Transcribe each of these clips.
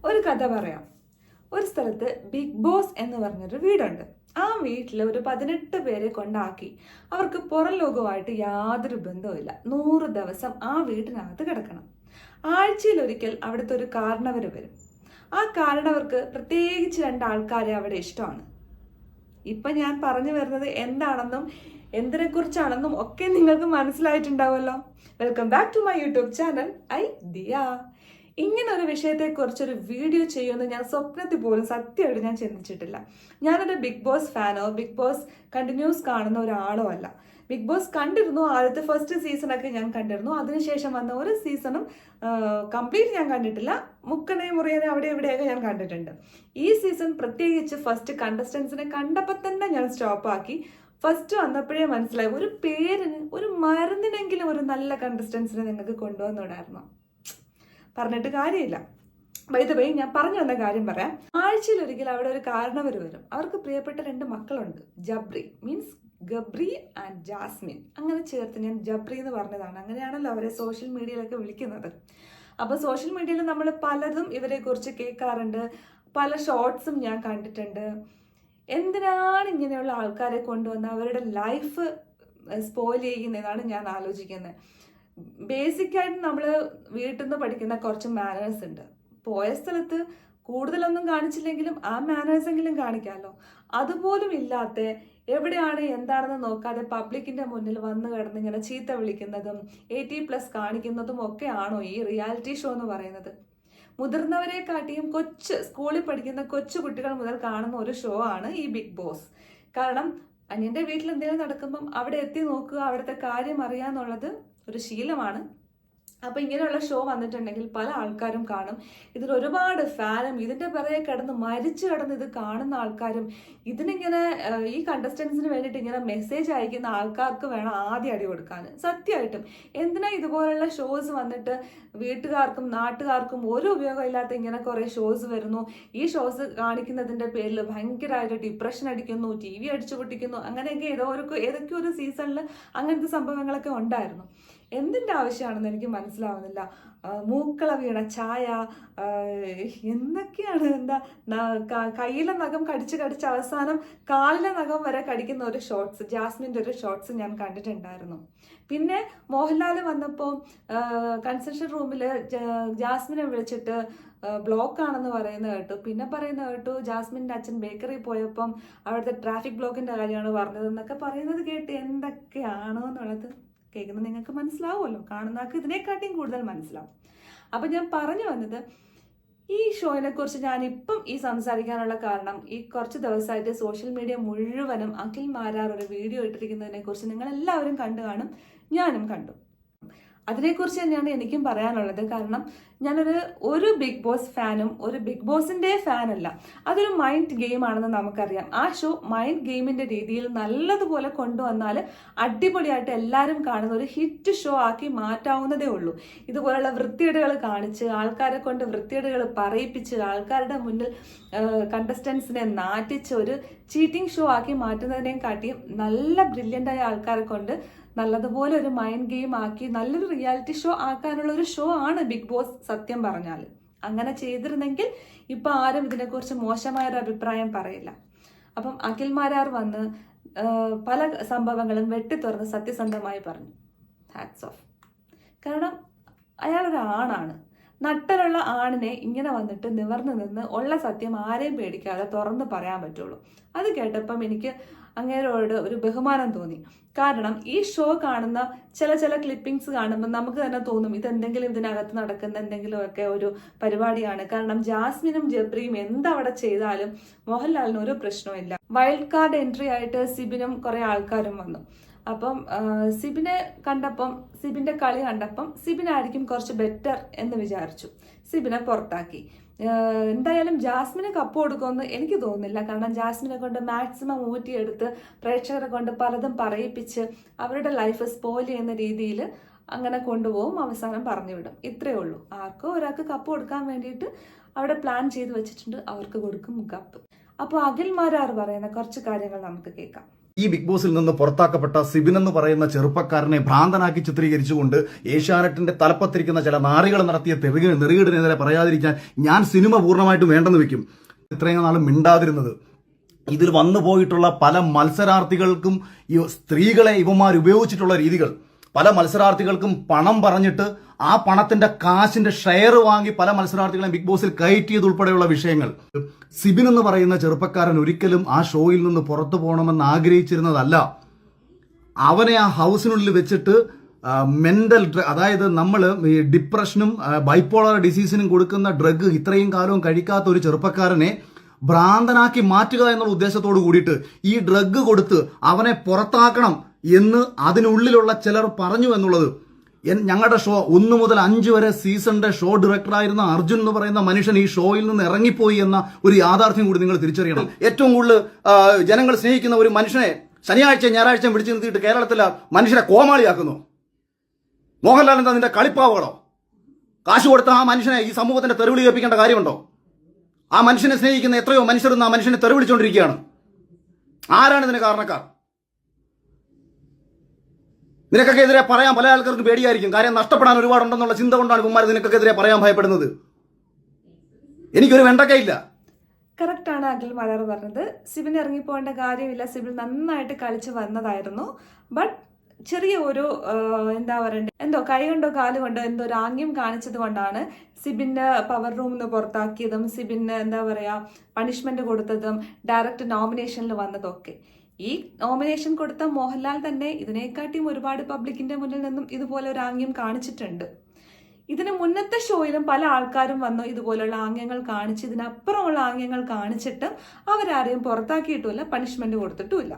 ഒരു കഥ പറയാം. ഒരു സ്ഥലത്ത് ബിഗ് ബോസ് എന്ന് പറഞ്ഞൊരു വീടുണ്ട്. ആ വീട്ടിൽ ഒരു 18 പേരെ കൊണ്ടാക്കി. അവർക്ക് പുറം ലോകവുമായിട്ട് യാതൊരു ബന്ധവുമില്ല. 100 ദിവസം ആ വീട്ടിനകത്ത് കിടക്കണം. ആഴ്ചയിലൊരിക്കൽ അവിടുത്തെ ഒരു കാരണവർ വരും. ആ കാരണവർക്ക് പ്രത്യേകിച്ച് 2 ആൾക്കാരെ അവിടെ ഇഷ്ടമാണ്. ഇപ്പൊ ഞാൻ പറഞ്ഞു വരുന്നത് എന്താണെന്നും എന്തിനെക്കുറിച്ചാണെന്നും ഒക്കെ നിങ്ങൾക്ക് മനസ്സിലായിട്ടുണ്ടാവുമല്ലോ. Welcome back to my YouTube channel Diya. ഇങ്ങനെ ഒരു വിഷയത്തെക്കുറിച്ചൊരു വീഡിയോ ചെയ്യുമെന്ന് ഞാൻ സ്വപ്നത്തിൽ പോലും സത്യമായിട്ട് ഞാൻ ചിന്തിച്ചിട്ടില്ല. ഞാനൊരു ബിഗ് ബോസ് ഫാനോ ബിഗ് ബോസ് കണ്ടിന്യൂസ് കാണുന്ന ഒരാളോ അല്ല. ബിഗ് ബോസ് കണ്ടിരുന്നു, ആദ്യത്തെ ഫസ്റ്റ് സീസണൊക്കെ ഞാൻ കണ്ടിരുന്നു. അതിനുശേഷം വന്ന ഒരു സീസണും കംപ്ലീറ്റ് ഞാൻ കണ്ടിട്ടില്ല. മുക്കനെ മുറിയനെ അവിടെ എവിടെയൊക്കെ ഞാൻ കണ്ടിട്ടുണ്ട്. ഈ സീസൺ പ്രത്യേകിച്ച് ഫസ്റ്റ് കണ്ടസ്റ്റൻസിനെ കണ്ടപ്പോൾ തന്നെ ഞാൻ സ്റ്റോപ്പാക്കി. ഫസ്റ്റ് വന്നപ്പോഴേ മനസ്സിലായി, ഒരു പേരിന് ഒരു മരുന്നിനെങ്കിലും ഒരു നല്ല കണ്ടസ്റ്റൻസിനെ നിങ്ങൾക്ക് കൊണ്ടുവന്നിടായിരുന്നു. പറഞ്ഞിട്ട് കാര്യമില്ല. വൈദ്യുതി ഞാൻ പറഞ്ഞു വന്ന കാര്യം പറയാം. ആഴ്ചയിലൊരിക്കൽ അവിടെ ഒരു കാരണവർ വരും. അവർക്ക് പ്രിയപ്പെട്ട 2 മക്കളുണ്ട്. Jabri means Gabri and Jasmine, അങ്ങനെ ചേർത്ത് ഞാൻ ജബ്രി എന്ന് പറഞ്ഞതാണ്. അങ്ങനെയാണല്ലോ അവരെ സോഷ്യൽ മീഡിയയിലൊക്കെ വിളിക്കുന്നത്. അപ്പോൾ സോഷ്യൽ മീഡിയയിൽ നമ്മൾ പലതും ഇവരെ കുറിച്ച് കേൾക്കാറുണ്ട്, പല ഷോർട്സും ഞാൻ കണ്ടിട്ടുണ്ട്. എന്തിനാണ് ഇങ്ങനെയുള്ള ആൾക്കാരെ കൊണ്ടുവന്ന് അവരുടെ ലൈഫ് സ്പോയിൽ ചെയ്യുന്നതാണ് ഞാൻ ആലോചിക്കുന്നത്. ബേസിക്കായിട്ട് നമ്മൾ വീട്ടിൽ നിന്ന് പഠിക്കുന്ന കുറച്ച് മാനേഴ്സ് ഉണ്ട്. പോയ സ്ഥലത്ത് കൂടുതലൊന്നും കാണിച്ചില്ലെങ്കിലും ആ മാനേഴ്സ് എങ്കിലും കാണിക്കാമല്ലോ. അതുപോലും ഇല്ലാത്ത, എവിടെയാണ് എന്താണെന്ന് നോക്കാതെ പബ്ലിക്കിന്റെ മുന്നിൽ വന്നു കിടന്ന് ഇങ്ങനെ ചീത്ത വിളിക്കുന്നതും 18+ കാണിക്കുന്നതും ഒക്കെ ആണോ ഈ റിയാലിറ്റി ഷോ എന്ന് പറയുന്നത്? മുതിർന്നവരെ കാട്ടിയും സ്കൂളിൽ പഠിക്കുന്ന കൊച്ചു കുട്ടികൾ മുതൽ കാണുന്ന ഒരു ഷോ ആണ് ഈ ബിഗ് ബോസ്. കാരണം അന്യന്റെ വീട്ടിൽ എന്തെങ്കിലും നടക്കുമ്പം അവിടെ എത്തി നോക്കുക, അവിടുത്തെ കാര്യം അറിയാന്നുള്ളത് ഒരു ശീലമാണ്. അപ്പൊ ഇങ്ങനെയുള്ള ഷോ വന്നിട്ടുണ്ടെങ്കിൽ പല ആൾക്കാരും കാണും. ഇതിൽ ഒരുപാട് ഫാനും ഇതിന്റെ പിറകെ മരിച്ചു കിടന്ന് ഇത് കാണുന്ന ആൾക്കാരും ഇതിനിങ്ങനെ ഈ കണ്ടസ്റ്റൻസിന് വേണ്ടിയിട്ട് ഇങ്ങനെ മെസ്സേജ് അയക്കുന്ന ആൾക്കാർക്ക് വേണം ആദ്യം അടി കൊടുക്കാൻ. സത്യമായിട്ടും എന്തിനാ ഇതുപോലുള്ള ഷോസ് വന്നിട്ട് വീട്ടുകാർക്കും നാട്ടുകാർക്കും ഒരു ഉപയോഗമില്ലാത്ത ഇങ്ങനെ കുറെ ഷോസ് വരുന്നു. ഈ ഷോസ് കാണിക്കുന്നതിന്റെ പേരിൽ ഭയങ്കരമായിട്ട് ഡിപ്രഷൻ അടിക്കുന്നു, TV അടിച്ചു പൊട്ടിക്കുന്നു, അങ്ങനെയൊക്കെ ഏതൊക്കെ ഒരു സീസണിൽ അങ്ങനത്തെ സംഭവങ്ങളൊക്കെ ഉണ്ടായിരുന്നു. എന്തിന്റെ ആവശ്യമാണെന്ന് എനിക്ക് മനസ്സിലാവുന്നില്ല. മൂക്കള വീണ ചായ, എന്തൊക്കെയാണ്, കയ്യിലെ നഖം കടിച്ച് അവസാനം കാലിലെ നഖം വരെ കടിക്കുന്ന ഒരു ഷോർട്സ്, ജാസ്മിൻ്റെ ഒരു ഷോർട്സ് ഞാൻ കണ്ടിട്ടുണ്ടായിരുന്നു. പിന്നെ മോഹൻലാൽ വന്നപ്പോൾ കൺസെഷൻ റൂമിൽ ജാസ്മിനെ വിളിച്ചിട്ട് ബ്ലോക്ക് ആണെന്ന് പറയുന്നത് കേട്ടു. പിന്നെ പറയുന്നത് കേട്ടു ജാസ്മിൻ്റെ അച്ഛൻ ബേക്കറി പോയപ്പം അവിടുത്തെ ട്രാഫിക് ബ്ലോക്കിന്റെ കാര്യമാണ് പറഞ്ഞതെന്നൊക്കെ പറയുന്നത് കേട്ട് എന്തൊക്കെയാണോ എന്നുള്ളത് കേൾക്കുന്നത് നിങ്ങൾക്ക് മനസ്സിലാവുമല്ലോ. കാണുന്നവർക്ക് ഇതിനെക്കാട്ടിയും കൂടുതൽ മനസ്സിലാവും. അപ്പൊ ഞാൻ പറഞ്ഞു വന്നത്, ഈ ഷോയിനെ കുറിച്ച് ഞാനിപ്പം സംസാരിക്കാനുള്ള കാരണം, ഈ കുറച്ച് ദിവസമായിട്ട് സോഷ്യൽ മീഡിയ മുഴുവനും അഖിൽ മാരാർ ഒരു വീഡിയോ ഇട്ടിരിക്കുന്നതിനെ കുറിച്ച് നിങ്ങൾ എല്ലാവരും കണ്ടു കാണും, ഞാനും കണ്ടു. അതിനെക്കുറിച്ച് തന്നെയാണ് എനിക്കും പറയാനുള്ളത്. കാരണം ഞാനൊരു ബിഗ് ബോസ് ഫാനും ഒരു ബിഗ് ബോസിന്റെ ഫാനല്ല. അതൊരു മൈൻഡ് ഗെയിം ആണെന്ന് നമുക്കറിയാം. ആ ഷോ മൈൻഡ് ഗെയിമിന്റെ രീതിയിൽ നല്ലതുപോലെ കൊണ്ടുവന്നാൽ അടിപൊളിയായിട്ട് എല്ലാവരും കാണുന്ന ഒരു ഹിറ്റ് ഷോ ആക്കി മാറ്റാവുന്നതേ ഉള്ളൂ. ഇതുപോലുള്ള വൃത്തികേടുകൾ കാണിച്ച് ആൾക്കാരെ കൊണ്ട് വൃത്തികേടുകൾ പറയിപ്പിച്ച് ആൾക്കാരുടെ മുന്നിൽ കണ്ടസ്റ്റൻസിനെ നാറ്റിച്ച് ഒരു ചീറ്റിംഗ് ഷോ ആക്കി മാറ്റുന്നതിനേയും കാട്ടിയും നല്ല ബ്രില്യൻ്റായ ആൾക്കാരെ കൊണ്ട് നല്ലതുപോലെ ഒരു മൈൻഡ് ഗെയിം ആക്കി നല്ലൊരു റിയാലിറ്റി ഷോ ആക്കാനുള്ള ഒരു ഷോ ആണ് ബിഗ് ബോസ്. സത്യം പറഞ്ഞാൽ അങ്ങനെ ചെയ്തിരുന്നെങ്കിൽ ഇപ്പൊ ആരും ഇതിനെക്കുറിച്ച് മോശമായൊരു അഭിപ്രായം പറയില്ല. അപ്പം അഖിൽ മാരാർ വന്ന് പല സംഭവങ്ങളും വെട്ടിത്തുറന്ന് സത്യസന്ധമായി പറഞ്ഞു. Hats off. കാരണം അയാളൊരു ആണാണ്. നട്ടലുള്ള ആണിനെ ഇങ്ങനെ വന്നിട്ട് നിവർന്നു നിന്ന് ഉള്ള സത്യം ആരെയും പേടിക്കാതെ തുറന്ന് പറയാൻ പറ്റുള്ളൂ. അത് കേട്ടപ്പം എനിക്ക് അങ്ങേരോട് ഒരു ബഹുമാനം തോന്നി. കാരണം ഈ ഷോ കാണുന്ന ചില ക്ലിപ്പിംഗ്സ് കാണുമ്പോൾ നമുക്ക് തന്നെ തോന്നും ഇതെന്തെങ്കിലും ഇതിനകത്ത് നടക്കുന്ന എന്തെങ്കിലുമൊക്കെ ഒരു പരിപാടിയാണ്. കാരണം ജാസ്മിനും ജബ്രിയും എന്തവിടെ ചെയ്താലും മോഹൻലാലിന് ഒരു പ്രശ്നവും. വൈൽഡ് കാർഡ് എൻട്രി ആയിട്ട് സിബിനും കുറെ ആൾക്കാരും വന്നു. അപ്പം സിബിനെ കണ്ടപ്പം, സിബിന്റെ കളി കണ്ടപ്പം സിബിനായിരിക്കും കുറച്ച് ബെറ്റർ എന്ന് വിചാരിച്ചു. സിബിനെ പുറത്താക്കി. എന്തായാലും ജാസ്മിന് കപ്പ് കൊടുക്കുമെന്ന് എനിക്ക് തോന്നുന്നില്ല. കാരണം ജാസ്മിനെ കൊണ്ട് മാക്സിമം ഊറ്റിയെടുത്ത് പ്രേക്ഷകരെ കൊണ്ട് പലതും പറയിപ്പിച്ച് അവരുടെ ലൈഫ് സ്പോയിൽ ചെയ്യുന്ന രീതിയിൽ അങ്ങനെ കൊണ്ടുപോകും, അവസാനം പറഞ്ഞു വിടും. ഇത്രയേ ഉള്ളൂ. ആർക്കോ ഒരാൾക്ക് കപ്പ് കൊടുക്കാൻ വേണ്ടിയിട്ട് അവിടെ പ്ലാൻ ചെയ്ത് വെച്ചിട്ടുണ്ട്, അവർക്ക് കൊടുക്കും കപ്പ്. അപ്പോൾ അഖിൽ മാരാർ പറയുന്ന കുറച്ച് കാര്യങ്ങൾ നമുക്ക് കേൾക്കാം. ഈ ബിഗ് ബോസിൽ നിന്ന് പുറത്താക്കപ്പെട്ട സിബിൻ എന്ന് പറയുന്ന ചെറുപ്പക്കാരനെ ഭ്രാന്തനാക്കി ചിത്രീകരിച്ചുകൊണ്ട് ഏഷ്യാനെറ്റിന്റെ തലപ്പത്തിരിക്കുന്ന ചില നാറികൾ നടത്തിയ നെറുകേടിനെതിരെ പറയാതിരിക്കാൻ ഞാൻ സിനിമ പൂർണ്ണമായിട്ടും വേണ്ടെന്ന് വെക്കും. ഇത്രയും നാളും മിണ്ടാതിരുന്നത്. ഇതിൽ വന്നു പോയിട്ടുള്ള പല മത്സരാർത്ഥികൾക്കും ഈ സ്ത്രീകളെ ഇവന്മാർ ഉപയോഗിച്ചിട്ടുള്ള രീതികൾ, പല മത്സരാർത്ഥികൾക്കും പണം പറഞ്ഞിട്ട് ആ പണത്തിന്റെ കാശിന്റെ ഷെയർ വാങ്ങി പല മത്സരാർത്ഥികളെ ബിഗ് ബോസിൽ കയറ്റിയതുൾപ്പെടെയുള്ള വിഷയങ്ങൾ. സിബിൻ എന്ന് പറയുന്ന ചെറുപ്പക്കാരൻ ഒരിക്കലും ആ ഷോയിൽ നിന്ന് പുറത്തു പോകണമെന്ന് ആഗ്രഹിച്ചിരുന്നതല്ല. അവനെ ആ ഹൗസിനുള്ളിൽ വെച്ചിട്ട് മെന്റൽ അതായത് നമ്മൾ ഈ ഡിപ്രഷനും ബൈപ്പോളർ ഡിസീസിനും കൊടുക്കുന്ന ഡ്രഗ് ഇത്രയും കാലവും കഴിക്കാത്ത ഒരു ചെറുപ്പക്കാരനെ ഭ്രാന്തനാക്കി മാറ്റുക എന്നുള്ള ഉദ്ദേശത്തോട് കൂടിയിട്ട് ഈ ഡ്രഗ് കൊടുത്ത് അവനെ പുറത്താക്കണം എന്ന് അതിനുള്ളിലുള്ള ചിലർ പറഞ്ഞു എന്നുള്ളത്. ഞങ്ങളുടെ ഷോ 1 മുതൽ 5 വരെ സീസണിന്റെ ഷോ ഡയറക്ടറായിരുന്ന അർജുൻ എന്ന് പറയുന്ന മനുഷ്യൻ ഈ ഷോയിൽ നിന്ന് ഇറങ്ങിപ്പോയി എന്ന ഒരു യാഥാർത്ഥ്യം കൂടി നിങ്ങൾ തിരിച്ചറിയണം. ഏറ്റവും കൂടുതൽ ജനങ്ങൾ സ്നേഹിക്കുന്ന ഒരു മനുഷ്യനെ ശനിയാഴ്ച ഞായറാഴ്ച പിടിച്ചു നിർത്തിയിട്ട് കേരളത്തിലെ മനുഷ്യരെ കോമാളിയാക്കുന്നു. മോഹൻലാൽ എന്താ നിന്റെ കളിപ്പാവകളോ? കാശ് കൊടുത്ത ആ മനുഷ്യനെ ഈ സമൂഹത്തിന്റെ തെരുവിളി കേൾപ്പിക്കേണ്ട കാര്യമുണ്ടോ? ആ മനുഷ്യനെ സ്നേഹിക്കുന്ന എത്രയോ മനുഷ്യർ ആ മനുഷ്യനെ തെരുവിളിച്ചുകൊണ്ടിരിക്കുകയാണ്. ആരാണ് ഇതിന് കാരണക്കാർ? നിനക്കൊക്കെ എതിരെ പറയാൻ പല ആൾക്കാർക്ക് പേടിയായിരിക്കും. കാര്യം നഷ്ടപ്പെടാൻ ഒരുപാടുണ്ടെന്നുള്ള ചിന്ത കൊണ്ടാണ് കുമാരൻ നിനക്കൊക്കെ എതിരെ പറയാൻ ഭയപ്പെടുന്നത്. എനിക്കൊരു വെണ്ടക്കയില്ല. കറക്റ്റാണ് അഖിൽ മലർ പറഞ്ഞത്. സിബിൻ ഇറങ്ങിപ്പോകേണ്ട കാര്യമില്ല. സിബിൻ നന്നായിട്ട് കളിച്ച് വന്നതായിരുന്നു. ബട്ട് ചെറിയ ഒരു എന്താ പറയണ്ടേ, എന്തോ കൈ കൊണ്ടോ കാല് കൊണ്ടോ എന്തോ ഒരു ആംഗ്യം കാണിച്ചത് കൊണ്ടാണ് സിബിന് പവർ റൂമിൽ നിന്ന് പുറത്താക്കിയതും സിബിന് എന്താ പറയാ പണിഷ്മെന്റ് കൊടുത്തതും ഡയറക്റ്റ് നോമിനേഷനിൽ വന്നതൊക്കെ. ഈ നോമിനേഷൻ കൊടുത്ത മോഹൻലാൽ തന്നെ ഇതിനെക്കാട്ടിയും ഒരുപാട് പബ്ലിക്കിന്റെ മുന്നിൽ നിന്നും ഇതുപോലെ ഒരു ആംഗ്യം കാണിച്ചിട്ടുണ്ട്. ഇതിന് മുന്നത്തെ ഷോയിലും പല ആൾക്കാരും വന്നു ഇതുപോലുള്ള ആംഗ്യങ്ങൾ കാണിച്ച് ഇതിനപ്പുറമുള്ള ആംഗ്യങ്ങൾ കാണിച്ചിട്ട് അവരാരെയും പുറത്താക്കിയിട്ടുമില്ല, പണിഷ്മെന്റ് കൊടുത്തിട്ടുമില്ല.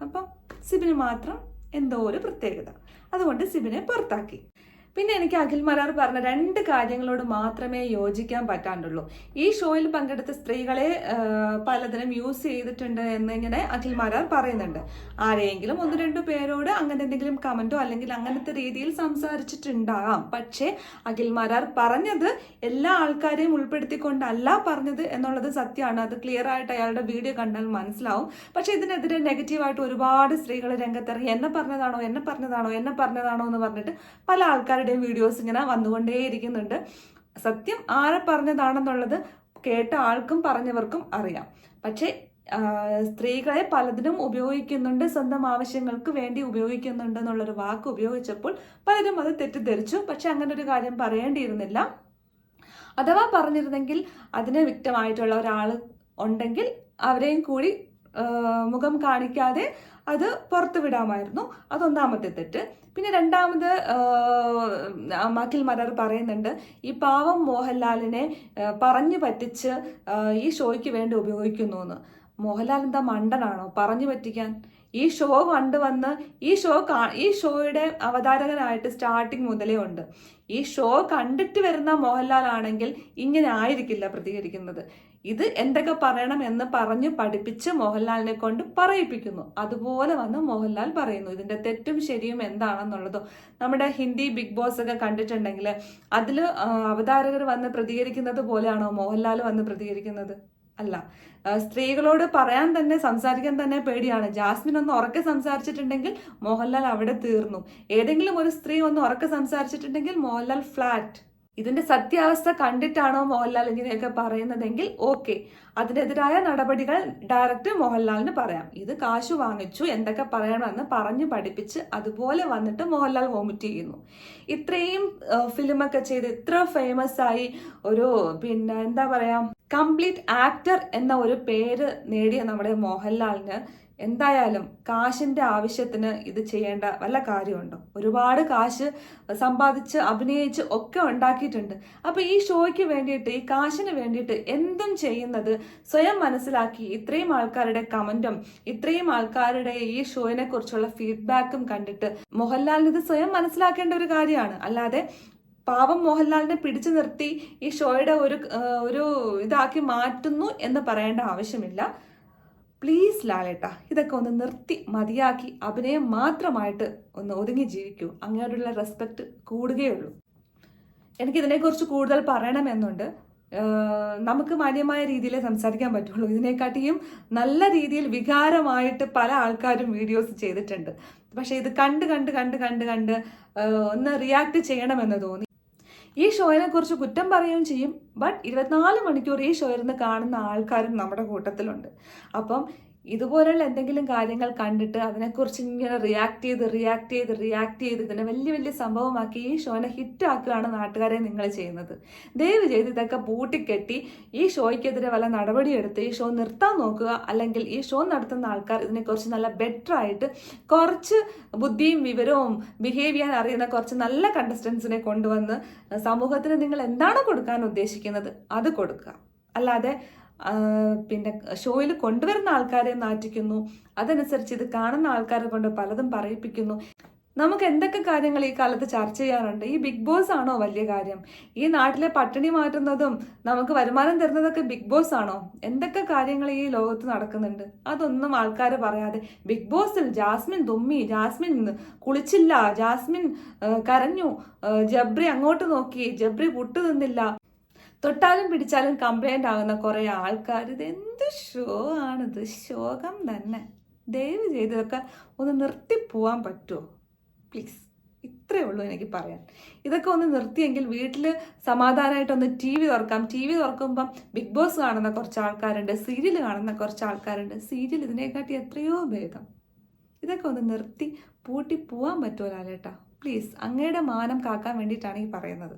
അപ്പം സിബിന് മാത്രം എന്തോ ഒരു പ്രത്യേകത, അതുകൊണ്ട് സിബിനെ പുറത്താക്കി. പിന്നെ എനിക്ക് അഖിൽ മലർ പറഞ്ഞ 2 കാര്യങ്ങളോട് മാത്രമേ യോജിക്കാൻ പറ്റാണ്ടുള്ളൂ. ഈ ഷോയിൽ പങ്കെടുത്ത സ്ത്രീകളെ പലതിനും യൂസ് ചെയ്തിട്ടുണ്ട് എന്നിങ്ങനെ അഖിൽ മലർ പറയുന്നുണ്ട്. ആരെയെങ്കിലും 1-2 പേരോട് അങ്ങനെ എന്തെങ്കിലും കമന്റോ അല്ലെങ്കിൽ അങ്ങനത്തെ രീതിയിൽ സംസാരിച്ചിട്ടുണ്ടാകാം. പക്ഷേ അഖിൽ മലർ പറഞ്ഞത് എല്ലാ ആൾക്കാരെയും ഉൾപ്പെടുത്തിക്കൊണ്ടല്ല പറഞ്ഞത് എന്നുള്ളത് സത്യമാണ്. അത് ക്ലിയർ ആയിട്ട് അയാളുടെ വീഡിയോ കണ്ടാൽ മനസ്സിലാവും. പക്ഷെ ഇതിനെതിരെ നെഗറ്റീവായിട്ട് ഒരുപാട് സ്ത്രീകൾ രംഗത്തിറങ്ങി എന്നെ പറഞ്ഞതാണോ എന്ന് പറഞ്ഞിട്ട് പല ആൾക്കാരുടെ വീഡിയോസ് ഇങ്ങനെ വന്നുകൊണ്ടേയിരിക്കുന്നുണ്ട്. സത്യം ആരെ പറഞ്ഞതാണെന്നുള്ളത് കേട്ട ആൾക്കും പറഞ്ഞവർക്കും അറിയാം. പക്ഷെ സ്ത്രീകളെ പലതിനും ഉപയോഗിക്കുന്നുണ്ട്, സ്വന്തം ആവശ്യങ്ങൾക്ക് വേണ്ടി ഉപയോഗിക്കുന്നുണ്ട് എന്നുള്ളൊരു വാക്ക് ഉപയോഗിച്ചപ്പോൾ പലരും അത് തെറ്റിദ്ധരിച്ചു. പക്ഷെ അങ്ങനെ ഒരു കാര്യം പറയേണ്ടിയിരുന്നില്ല. അഥവാ പറഞ്ഞിരുന്നെങ്കിൽ അതിന് വ്യക്തമായിട്ടുള്ള ഒരാൾ ഉണ്ടെങ്കിൽ അവരെയും കൂടി മുഖം കാണിക്കാതെ അത് പുറത്തു വിടാമായിരുന്നു. അതൊന്നാമത്തെ തെറ്റ്. പിന്നെ രണ്ടാമത് അഖിൽ മലർ പറയുന്നുണ്ട് ഈ പാവം മോഹൻലാലിനെ പറഞ്ഞു പറ്റിച്ച് ഈ ഷോയ്ക്ക് വേണ്ടി ഉപയോഗിക്കുന്നു എന്ന്. മോഹൻലാൽ എന്താ മണ്ടനാണോ പറഞ്ഞു പറ്റിക്കാൻ? ഈ ഷോ കണ്ടുവന്ന് ഈ ഷോയുടെ അവതാരകനായിട്ട് സ്റ്റാർട്ടിങ് മുതലേ ഉണ്ട്. ഈ ഷോ കണ്ടിട്ട് വരുന്ന മോഹൻലാൽ ആണെങ്കിൽ ഇങ്ങനെ ആയിരിക്കില്ല പ്രതികരിക്കുന്നത്. ഇത് എന്തൊക്കെ പറയണം എന്ന് പറഞ്ഞ് പഠിപ്പിച്ച് മോഹൻലാലിനെ കൊണ്ട് പറയിപ്പിക്കുന്നു. അതുപോലെ വന്ന് മോഹൻലാൽ പറയുന്നു. ഇതിന്റെ തെറ്റും ശരിയും എന്താണെന്നുള്ളതോ നമ്മുടെ ഹിന്ദി ബിഗ് ബോസ് ഒക്കെ കണ്ടിട്ടുണ്ടെങ്കിൽ അതിൽ അവതാരകർ വന്ന് പ്രതികരിക്കുന്നത് പോലെയാണോ മോഹൻലാൽ വന്ന് പ്രതികരിക്കുന്നത്? അല്ല. സ്ത്രീകളോട് സംസാരിക്കാൻ തന്നെ പേടിയാണ്. ജാസ്മിൻ ഒന്ന് ഉറക്കെ സംസാരിച്ചിട്ടുണ്ടെങ്കിൽ മോഹൻലാൽ അവിടെ തീർന്നു. ഏതെങ്കിലും ഒരു സ്ത്രീ ഒന്ന് ഉറക്കെ സംസാരിച്ചിട്ടുണ്ടെങ്കിൽ മോഹൻലാൽ ഫ്ലാറ്റ്. ഇതിന്റെ സത്യാവസ്ഥ കണ്ടിട്ടാണോ മോഹൻലാൽ ഇങ്ങനെയൊക്കെ പറയുന്നതെങ്കിൽ ഓക്കെ, അതിനെതിരായ നടപടികൾ ഡയറക്റ്റ് മോഹൻലാലിന് പറയാം. ഇത് കാശ് വാങ്ങിച്ചു എന്തൊക്കെ പറയണമെന്ന് പറഞ്ഞു പഠിപ്പിച്ച് അതുപോലെ വന്നിട്ട് മോഹൻലാൽ വോമിറ്റ് ചെയ്യുന്നു. ഇത്രയും ഫിലിമൊക്കെ ചെയ്ത് ഇത്ര ഫേമസ് ആയി ഒരു എന്താ പറയാ കംപ്ലീറ്റ് ആക്ടർ എന്ന ഒരു പേര് നേടിയ നമ്മുടെ മോഹൻലാലിന് എന്തായാലും കാശിന്റെ ആവശ്യത്തിന് ഇത് ചെയ്യേണ്ട വല്ല കാര്യമുണ്ടോ? ഒരുപാട് കാശ് സമ്പാദിച്ച് അഭിനയിച്ച് ഒക്കെ ഉണ്ടാക്കിയിട്ടുണ്ട്. അപ്പൊ ഈ ഷോയ്ക്ക് വേണ്ടിയിട്ട് ഈ കാശിന് വേണ്ടിയിട്ട് എന്തും ചെയ്യുന്നത് സ്വയം മനസ്സിലാക്കി ഇത്രയും ആൾക്കാരുടെ കമന്റും ഇത്രയും ആൾക്കാരുടെ ഈ ഷോയിനെ കുറിച്ചുള്ള ഫീഡ്ബാക്കും കണ്ടിട്ട് മോഹൻലാലിന് ഇത് സ്വയം മനസ്സിലാക്കേണ്ട ഒരു കാര്യമാണ്. അല്ലാതെ പാവം മോഹൻലാലിനെ പിടിച്ചു നിർത്തി ഈ ഷോയുടെ ഒരു ഇതാക്കി മാറ്റുന്നു എന്ന് പറയേണ്ട ആവശ്യമില്ല. പ്ലീസ് ലാലേട്ടാ, ഇതൊക്കെ ഒന്ന് നിർത്തി മതിയാക്കി അഭിനയം മാത്രമായിട്ട് ഒന്ന് ഒതുങ്ങി ജീവിക്കൂ. അങ്ങോട്ടുള്ള റെസ്പെക്ട് കൂടുകയുള്ളൂ. എനിക്കിതിനെക്കുറിച്ച് കൂടുതൽ പറയണമെന്നുണ്ട്. നമുക്ക് മാന്യമായ രീതിയിൽ സംസാരിക്കാൻ പറ്റുള്ളൂ. ഇതിനെക്കാട്ടിയും നല്ല രീതിയിൽ വികാരമായിട്ട് പല ആൾക്കാരും വീഡിയോസ് ചെയ്തിട്ടുണ്ട്. പക്ഷെ ഇത് കണ്ട് ഒന്ന് റിയാക്ട് ചെയ്യണമെന്ന് തോന്നി. ഈ ഷോയിനെ കുറിച്ച് കുറ്റം പറയുകയും ചെയ്യും. ബട്ട് 24 മണിക്കൂർ ഈ ഷോ ഇരുന്ന് കാണുന്ന ആൾക്കാരും നമ്മുടെ കൂട്ടത്തിലുണ്ട്. അപ്പം ഇതുപോലുള്ള എന്തെങ്കിലും കാര്യങ്ങൾ കണ്ടിട്ട് അതിനെക്കുറിച്ച് ഇങ്ങനെ റിയാക്ട് ചെയ്ത് ഇതിനെ വലിയ സംഭവമാക്കി ഈ ഷോനെ ഹിറ്റാക്കുകയാണ് നാട്ടുകാരെ നിങ്ങൾ ചെയ്യുന്നത്. ദയവ് ചെയ്ത് ഇതൊക്കെ പൂട്ടിക്കെട്ടി ഈ ഷോയ്ക്കെതിരെ വല്ല നടപടിയെടുത്ത് ഈ ഷോ നിർത്താൻ നോക്കുക. അല്ലെങ്കിൽ ഈ ഷോ നടത്തുന്ന ആൾക്കാർ ഇതിനെക്കുറിച്ച് നല്ല ബെറ്റർ ആയിട്ട് കുറച്ച് ബുദ്ധിയും വിവരവും ബിഹേവ് ചെയ്യാൻ അറിയുന്ന കുറച്ച് നല്ല കണ്ടസ്റ്റൻസിനെ കൊണ്ടുവന്ന് സമൂഹത്തിന് നിങ്ങൾ എന്താണോ കൊടുക്കാൻ ഉദ്ദേശിക്കുന്നത് അത് കൊടുക്കുക. അല്ലാതെ പിന്നെ ഷോയിൽ കൊണ്ടുവരുന്ന ആൾക്കാരെ നാറ്റിക്കുന്നു, അതനുസരിച്ച് ഇത് കാണുന്ന ആൾക്കാരെ കൊണ്ട് പലതും പറയിപ്പിക്കുന്നു. നമുക്ക് എന്തൊക്കെ കാര്യങ്ങൾ ഈ കാലത്ത് ചർച്ച ചെയ്യാറുണ്ട്. ഈ ബിഗ് ബോസ് ആണോ വലിയ കാര്യം? ഈ നാട്ടിലെ പട്ടിണി മാറ്റുന്നതും നമുക്ക് വരുമാനം തരുന്നതൊക്കെ ബിഗ് ബോസ് ആണോ? എന്തൊക്കെ കാര്യങ്ങൾ ഈ ലോകത്ത് നടക്കുന്നുണ്ട്, അതൊന്നും ആൾക്കാർ പറയാതെ ബിഗ് ബോസിൽ ജാസ്മിൻ തുമ്മി, ജാസ്മിൻ കുളിച്ചില്ല, ജാസ്മിൻ കരഞ്ഞു, ജബ്രി അങ്ങോട്ട് നോക്കി, ജബ്രി പുട്ടു തിന്നില്ല, തൊട്ടാലും പിടിച്ചാലും കംപ്ലൈന്റ് ആകുന്ന കുറെ ആൾക്കാർ. ഇത് എന്ത് ഷോ ആണിത്? ശോകം തന്നെ. ദയവ് ചെയ്ത് ഇതൊക്കെ ഒന്ന് നിർത്തിപ്പോവാൻ പറ്റുമോ പ്ലീസ്? ഇത്രയേ ഉള്ളൂ എനിക്ക് പറയാൻ. ഇതൊക്കെ ഒന്ന് നിർത്തിയെങ്കിൽ വീട്ടിൽ സമാധാനമായിട്ടൊന്ന് TV തുറക്കാം. TV തുറക്കുമ്പം ബിഗ് ബോസ് കാണുന്ന കുറച്ച് ആൾക്കാരുണ്ട്, സീരിയൽ കാണുന്ന കുറച്ച് ആൾക്കാരുണ്ട്. സീരിയൽ ഇതിനെക്കാട്ടി എത്രയോ ഭേദം. ഇതൊക്കെ ഒന്ന് നിർത്തി പൂട്ടി പോവാൻ പറ്റുമോ ലാലേട്ടാ? പ്ലീസ്, അങ്ങയുടെ മാനം കാക്കാൻ വേണ്ടിയിട്ടാണ് ഈ പറയുന്നത്.